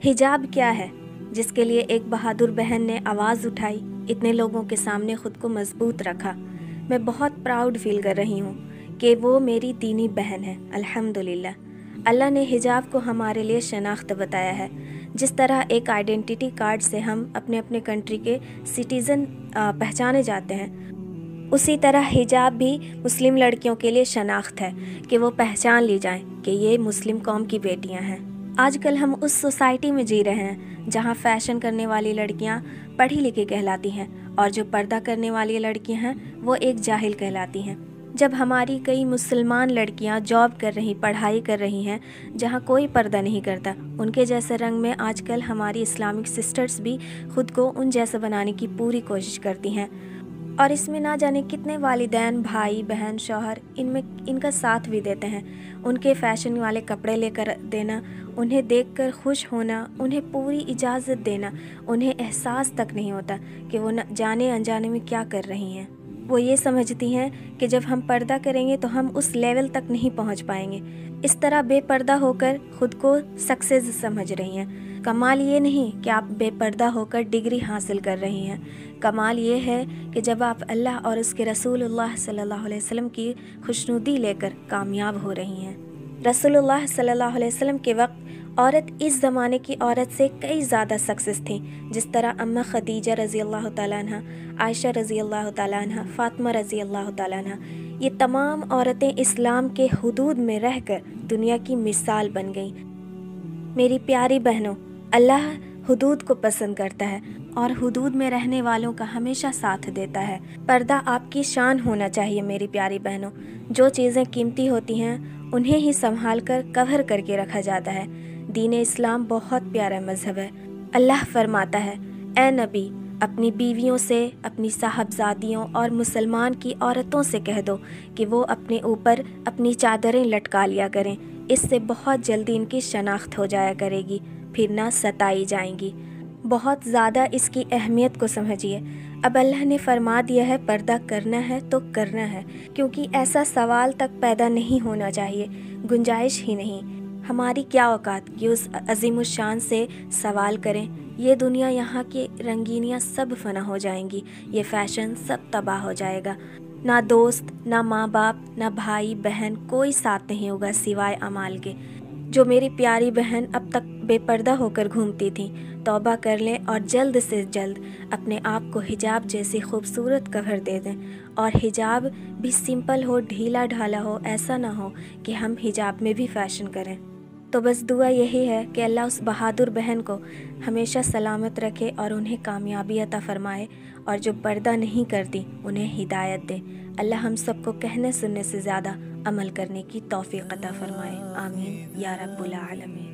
हिजाब क्या है, जिसके लिए एक बहादुर बहन ने आवाज़ उठाई, इतने लोगों के सामने ख़ुद को मजबूत रखा। मैं बहुत प्राउड फील कर रही हूँ कि वो मेरी दीनी बहन है। अल्हम्दुलिल्लाह, अल्लाह ने हिजाब को हमारे लिए शनाख्त बताया है। जिस तरह एक आइडेंटिटी कार्ड से हम अपने अपने कंट्री के सिटीज़न पहचाने जाते हैं, उसी तरह हिजाब भी मुस्लिम लड़कियों के लिए शनाख्त है कि वो पहचान ली जाएं कि ये मुस्लिम कौम की बेटियां हैं। आजकल हम उस सोसाइटी में जी रहे हैं जहां फैशन करने वाली लड़कियां पढ़ी लिखी कहलाती हैं और जो पर्दा करने वाली लड़कियां हैं वो एक जाहिल कहलाती हैं। जब हमारी कई मुसलमान लड़कियां जॉब कर रही, पढ़ाई कर रही हैं जहां कोई पर्दा नहीं करता, उनके जैसे रंग में आजकल हमारी इस्लामिक सिस्टर्स भी खुद को उन जैसा बनाने की पूरी कोशिश करती हैं। और इसमें ना जाने कितने वालिदैन, भाई बहन, शौहर इनका साथ भी देते हैं। उनके फैशन वाले कपड़े लेकर देना, उन्हें देखकर खुश होना, उन्हें पूरी इजाज़त देना, उन्हें एहसास तक नहीं होता कि वो न जाने अनजाने में क्या कर रही हैं। वो ये समझती हैं कि जब हम पर्दा करेंगे तो हम उस लेवल तक नहीं पहुंच पाएंगे। इस तरह बेपर्दा होकर खुद को सक्सेस समझ रही हैं। कमाल ये नहीं कि आप बेपर्दा होकर डिग्री हासिल कर रही हैं, कमाल ये है कि जब आप अल्लाह और उसके रसूलुल्लाह सल्लल्लाहु अलैहि वसल्लम की खुशनुदी लेकर कामयाब हो रही हैं। रसूलुल्लाह सल्लल्लाहु अलैहि वसल्लम के वक्त औरत इस ज़माने की औरत से कई ज़्यादा सक्सेस थी। जिस तरह अम्मा खदीजा रज़ी अल्लाह तआला अन्हा, आयशा रज़ी अल्लाह तआला अन्हा, फ़ातिमा रज़ी अल्लाह तआला अन्हा, ये तमाम औरतें इस्लाम के हुदूद में रहकर दुनिया की मिसाल बन गईं। मेरी प्यारी बहनों, अल्लाह हुदूद को पसंद करता है और हुदूद में रहने वालों का हमेशा साथ देता है। पर्दा आपकी शान होना चाहिए मेरी प्यारी बहनों। जो चीज़ें कीमती होती हैं उन्हें ही संभाल कर कवर करके रखा जाता है। दीन इस्लाम बहुत प्यारा मज़हब है। अल्लाह फरमाता है, ए नबी, अपनी बीवियों से, अपनी साहबजादियों और मुसलमान की औरतों से कह दो कि वो अपने ऊपर अपनी चादरें लटका लिया करें। इससे बहुत जल्दी इनकी शनाख्त हो जाया करेगी, फिर ना सताई जाएंगी। बहुत ज़्यादा इसकी अहमियत को समझिए। अब अल्लाह ने फरमा दिया है पर्दा करना है तो करना है, क्योंकि ऐसा सवाल तक पैदा नहीं होना चाहिए, गुंजाइश ही नहीं। हमारी क्या औकात कि उस अज़ीमुश्शान से सवाल करें। ये दुनिया, यहाँ की रंगीनियाँ सब फना हो जाएंगी, ये फ़ैशन सब तबाह हो जाएगा। ना दोस्त, ना माँ बाप, ना भाई बहन, कोई साथ नहीं होगा सिवाय अमाल के। जो मेरी प्यारी बहन अब तक बेपर्दा होकर घूमती थी, तौबा कर लें और जल्द से जल्द अपने आप को हिजाब जैसी खूबसूरत कवर दे दें। और हिजाब भी सिंपल हो, ढीला ढाला हो, ऐसा ना हो कि हम हिजाब में भी फ़ैशन करें। तो बस दुआ यही है कि अल्लाह उस बहादुर बहन को हमेशा सलामत रखे और उन्हें कामयाबी अता फ़रमाए, और जो पर्दा नहीं करती उन्हें हिदायत दे। अल्लाह हम सबको कहने सुनने से ज़्यादा अमल करने की तौफ़ीक़ अता फ़रमाए। आमीन या रब्बुल आलमीन।